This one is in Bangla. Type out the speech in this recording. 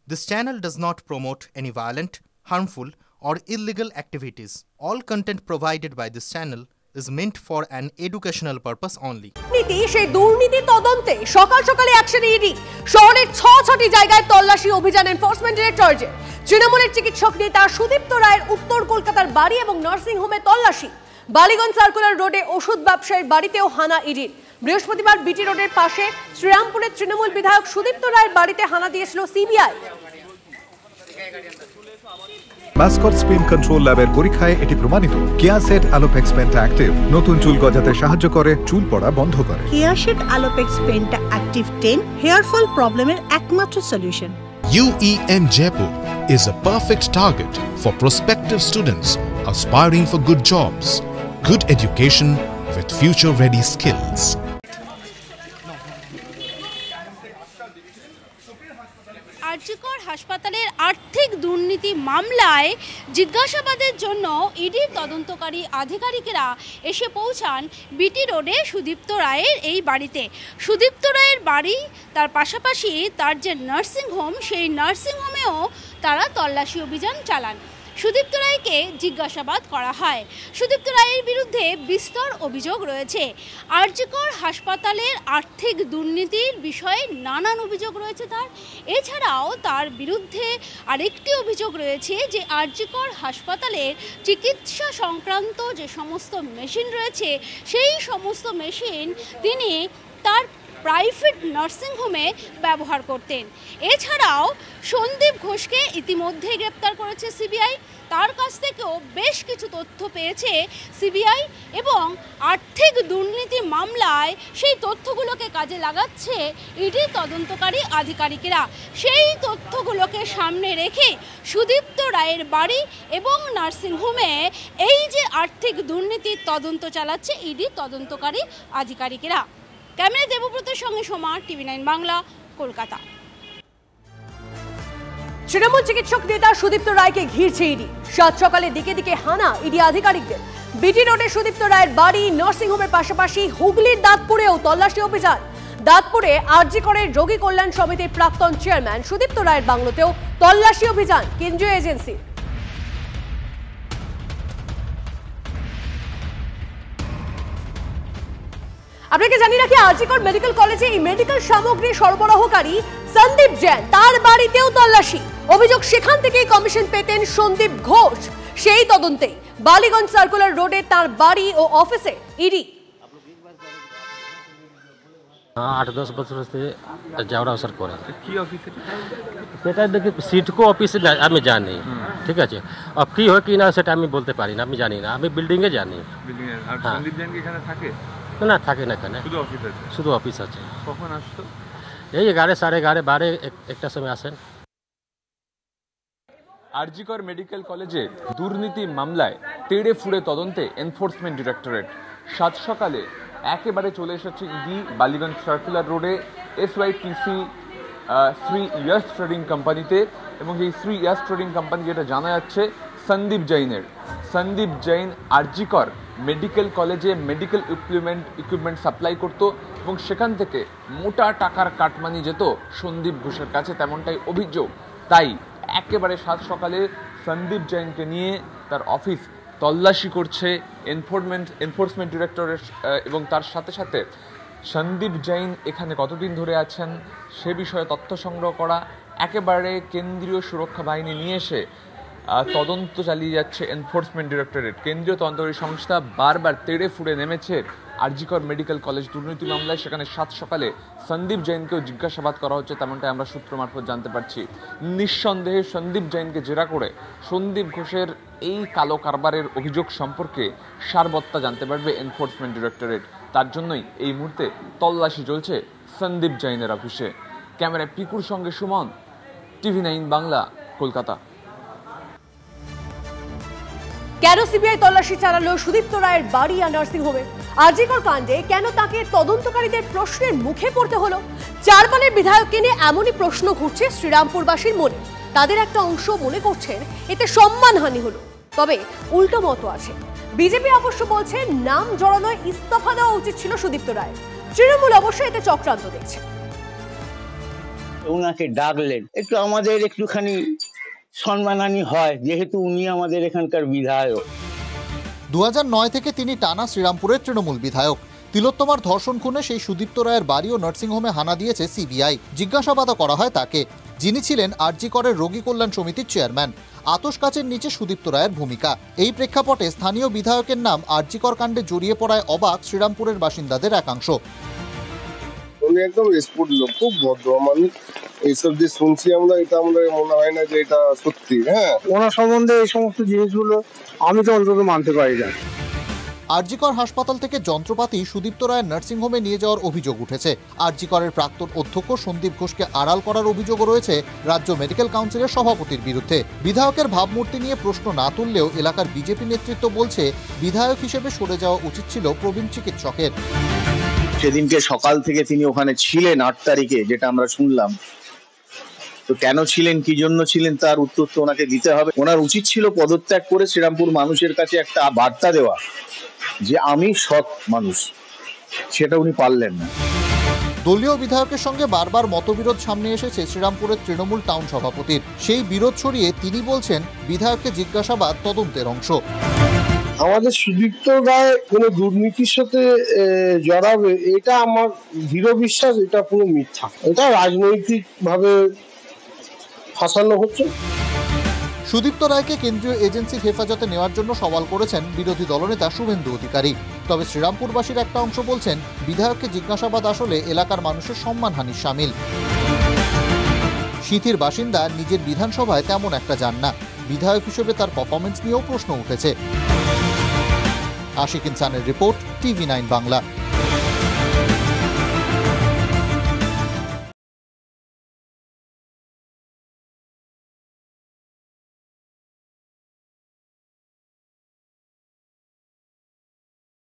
This channel does not promote any violent, harmful, or illegal activities. All content provided by this channel is meant for an educational purpose only. সেই দুর্নীতি তদন্তে সকাল সকালে অ্যাকশনে ইডি। শহরের ৬টি জায়গায় তল্লাশি অভিযান এনফোর্সমেন্ট ডিরেক্টরেটের। তৃণমূলের চিকিৎসক নেতা সুদীপ্ত রায়ের উত্তর কলকাতার বাড়ি এবং নার্সিং হোমে তল্লাশি। বালিগঞ্জ সার্কুলার রোডে ওষুধ ব্যবসায়ীর বাড়িতেও হানা ইডির। বৃহস্পতিবার বিটি রোডের পাশে শ্রীরামপুরের তৃণমূল বিধায়ক সুদীপ্ত রায়ের বাড়িতে হানা দিয়েছিল সিবিআই। মাসকট স্পিন কন্ট্রোল ল্যাবের পরীক্ষায় এটি প্রমাণিত। কেয়াসেট আলোপেক্স পেন্টা অ্যাক্টিভ নতুন চুল গজাতে সাহায্য করে, চুল পড়া বন্ধ করে। কেয়াসেট Alopex penta active 10 hair fall প্রবলেমের একমাত্র solution. UEM Jaipur is a perfect target for prospective students aspiring for good jobs, good education with future-ready skills. RG Kar হাসপাতালের আর্থিক দুর্নীতি মামলায় জিজ্ঞাসাবাদের জন্য ইডির তদন্তকারী আধিকারিকেরা এসে পৌঁছান বিটি রোডে সুদীপ্ত রায়ের এই বাড়িতে। সুদীপ্ত রায়ের বাড়ি, তার পাশাপাশি তার যে নার্সিং হোম, সেই নার্সিং হোমেও তারা তল্লাশি অভিযান চালান। সুদীপ্ত রায়কে জিজ্ঞাসাবাদ করা হয়। সুদীপ্ত রায়ের বিরুদ্ধে বিস্তর অভিযোগ রয়েছে। আরজিকর হাসপাতালের আর্থিক দুর্নীতির বিষয়ে নানান অভিযোগ রয়েছে তার। এছাড়াও তার বিরুদ্ধে আরেকটি অভিযোগ রয়েছে যে আরজিকর হাসপাতালের চিকিৎসা সংক্রান্ত যে সমস্ত মেশিন রয়েছে, সেই সমস্ত মেশিন তিনি তার প্রাইভেট নার্সিং হোমে ব্যবহার করতেন। এছাড়াও সন্দীপ ঘোষকে ইতিমধ্যে গ্রেপ্তার করেছে সিবিআই। তার কাছ থেকেও বেশ কিছু তথ্য পেয়েছে সিবিআই এবং আর্থিক দুর্নীতি মামলায় সেই তথ্যগুলোকে কাজে লাগাচ্ছে ইডি তদন্তকারী আধিকারিকেরা। সেই তথ্যগুলোকে সামনে রেখে সুদীপ্ত রায়ের বাড়ি এবং নার্সিংহোমে এই যে আর্থিক দুর্নীতির তদন্ত চালাচ্ছে ইডি তদন্তকারী আধিকারিকেরা। ক্যামেরা দেবব্রতের সঙ্গে সোমা, TV9 বাংলা, কলকাতা। তৃণমূল চিকিৎসক নেতা সুদীপ্ত রায়কে ঘিরছে ইডি। সাত সকালে দিকে দিকে হানা ইডি আধিকারিকদের। বিটি রোডে সুদীপ্ত রায়ের বাড়ি, নার্সিংহোমের পাশাপাশি হুগলির দাঁতপুরেও তল্লাশি অভিযান। দাঁতপুরে আরজিকরের রোগী কল্যাণ সমিতির প্রাক্তন চেয়ারম্যান সুদীপ্ত রায়ের বাংলোতেও তল্লাশি অভিযান কেন্দ্রীয় এজেন্সি। আপনাকে জানিয়ে রাখি, আরজিকর মেডিকেল কলেজে এই মেডিকেল সামগ্রী সরবরাহকারী সন্দীপ জৈন, তার বাড়িতেও তল্লাশি। অভিযোগ সেখান থেকেই কমিশন পেতেন সন্দীপ ঘোষ। সেই তদন্তে বালিগঞ্জ সার্কুলার রোডে তার বাড়ি ও অফিসে ইডি। 8-10 বছর হচ্ছে যাওয়ার অবসর করে। কি অফিসে? সেটা দেখি সিটকো অফিসে আমি জানি, ঠিক আছে। আর কি হয় কি না সেটা আমি বলতে পারি না, আমি জানি না। আমি বিল্ডিংয়ে জানি। আর সন্দীপ জৈন কি এখানে থাকে? না, থাকে না এখানে, শুধু অফিস আছে। শুধু অফিস আছে। কখন আসতো? এই 11, 11:30, 12 একটা সময় আসেন। আরজিকর মেডিকেল কলেজে দুর্নীতি মামলায় তেড়ে ফুড়ে তদন্তে এনফোর্সমেন্ট ডিরেক্টরেট। সাত সকালে একেবারে চলে এসেছে ইডি বালিগঞ্জ সার্কুলার রোডে SYTC 3 ইয়ার্স ট্রেডিং কোম্পানিতে। এবং এই 3 ইয়ার্স ট্রেডিং কোম্পানি, যেটা জানা যাচ্ছে সন্দীপ জৈনের। সন্দীপ জৈন আরজিকর মেডিকেল কলেজে মেডিকেল ইকুইপমেন্ট সাপ্লাই করত এবং সেখান থেকে মোটা টাকার কাটমানি যেত সন্দীপ ঘোষের কাছে, তেমনটাই অভিযোগ। তাই একেবারে সাত সকালে সন্দীপ জৈনকে নিয়ে তার অফিস তল্লাশি করছে এনফোর্সমেন্ট ডিরেক্টরেট। এবং তার সাথে সাথে সন্দীপ জৈন এখানে কতদিন ধরে আছেন সে বিষয়ে তথ্য সংগ্রহ করা। একেবারে কেন্দ্রীয় সুরক্ষা বাহিনী নিয়ে এসে তদন্ত চালিয়ে যাচ্ছে এনফোর্সমেন্ট ডিরেক্টরেট। কেন্দ্রীয় তদন্তকারী সংস্থা বারবার তেড়ে ফুড়ে নেমেছে আরজিকর মেডিকেল কলেজ দুর্নীতি মামলায়। সেখানে সাত সকালে সন্দীপ জৈনকেও জিজ্ঞাসাবাদ করা হচ্ছে, তেমনটাই আমরা সূত্র মারফত জানতে পারছি। নিঃসন্দেহে সন্দীপ জৈনকে জেরা করে সন্দীপ ঘোষের এই কালো কারবারের অভিযোগ সম্পর্কে সারবত্তা জানতে পারবে এনফোর্সমেন্ট ডিরেক্টরেট। তার জন্যই এই মুহূর্তে তল্লাশি চলছে সন্দীপ জৈনের অফিসে। ক্যামেরায় পিকুর সঙ্গে সুমন, TV9 বাংলা, কলকাতা। কেন সিবিআই তল্লাশি চালালো সুদীপ্ত রায়ের বাড়ি আর নার্সিংহোমে? আরজিকর কাণ্ডে কেন তাকে তদন্তকারীদের প্রশ্নের মুখে পড়তে হলো? চারপালের বিধায়ককে নিয়ে এমনই প্রশ্ন ঘুরছে শ্রীরামপুরবাসীর মনে। তাদের একটা অংশ মনে করছেন এতে সম্মানহানি হলো, তবে উল্টো মত আছে। বিজেপি অবশ্য বলছে নাম জড়ানোয় ইস্তফা দেওয়া উচিত ছিল সুদীপ্ত রায়। তৃণমূল অবশ্য এতে চক্রান্ত দেখছে। ওনাকে ডাকলেন, একটু আমাদের একটুখানি সম্মানহানি হয়, যেহেতু উনি আমাদের এখানকার বিধায়ক। 2009 থেকে তিনি টানা শ্রীরামপুরের তৃণমূল বিধায়ক। তিলোত্তমার ধর্ষণ খুনে সেই সুদীপ্ত রায়ের বাড়ি ও নার্সিংহোমে হানা দিয়েছে সিবিআই। জিজ্ঞাসাবাদও করা হয় তাকে, যিনি ছিলেন আরজি করের রোগী কল্যাণ সমিতির চেয়ারম্যান। আতশ কাচের নিচে সুদীপ্ত রায়ের ভূমিকা। এই প্রেক্ষাপটে স্থানীয় বিধায়কের নাম আরজি কর কাণ্ডে জড়িয়ে পড়ায় অবাক শ্রীরামপুরের বাসিন্দাদের একাংশ। উনি একদম রেসপেক্ট লোক, খুব ভদ্র মানুষ। এইসব যে শুনছি আমরা, এটা আমাদের মনে হয় না যে এটা সত্যি। হ্যাঁ, ওনার সম্বন্ধে এই সমস্ত জিনিসগুলো আমি তো অন্তত মানতে পারি না। আরজি কর হাসপাতাল থেকে যন্ত্রপাতি সুদীপ্ত রায়ের নার্সিংহোমে নিয়ে যাওয়ার অভিযোগ উঠেছে। আরজি করের প্রাক্তন অধ্যক্ষ সন্দীপ ঘোষকে আড়াল করার অভিযোগও রয়েছে রাজ্য মেডিকেল কাউন্সিলের সভাপতির বিরুদ্ধে। বিধায়কের ভাবমূর্তি নিয়ে প্রশ্ন না তুললেও এলাকার বিজেপি নেতৃত্ব বলছে বিধায়ক হিসেবে সরে যাওয়া উচিত ছিল প্রবীণ চিকিৎসকের। সেদিনকে সকাল থেকে তিনি ওখানে ছিলেন 8 তারিখে, যেটা আমরা শুনলাম। তো কেন ছিলেন, কি জন্য ছিলেন, তার উত্তর তো ওনাকে দিতে হবে। ওনার উচিত ছিল পদত্যাগ করে শ্রীরামপুর মানুষের কাছে একটা বার্তা দেওয়া যে আমি সৎ মানুষ, সেটা উনি পারলেন না। দলীয় বিধায়কের সঙ্গে বারবার মতবিরোধ সামনে এসেছে শ্রীরামপুরের তৃণমূল টাউন সভাপতির। সেই বিরোধ ছড়িয়ে তিনি বলছেন বিধায়ককে জিজ্ঞাসাবাদ তদন্তের অংশ। আমাদের সুদীপ্ত রায় কোনো দুর্নীতির সাথে জড়াবে, এটা আমার দৃঢ় বিশ্বাস, এটা পুরো মিথ্যা। এটা রাজনৈতিক ভাবে ফাঁসানো হচ্ছে। সুদীপ্ত রায়কে কেন্দ্রীয় এজেন্সির হেফাজতে নেওয়ার জন্য সওয়াল করেছেন বিরোধী দলনেতা শুভেন্দু অধিকারী। তবে শ্রীরামপুরবাসীর একটা অংশ বলছেন বিধায়ককে জিজ্ঞাসাবাদ আসলে এলাকার মানুষের সম্মানহানির শামিল। সিথির বাসিন্দা নিজের বিধানসভায় তেমন একটা যান না। বিধায়ক হিসেবে তার পারফরমেন্স নিয়েও প্রশ্ন উঠেছে। আশিক ইনসানের রিপোর্ট, TV9 বাংলা।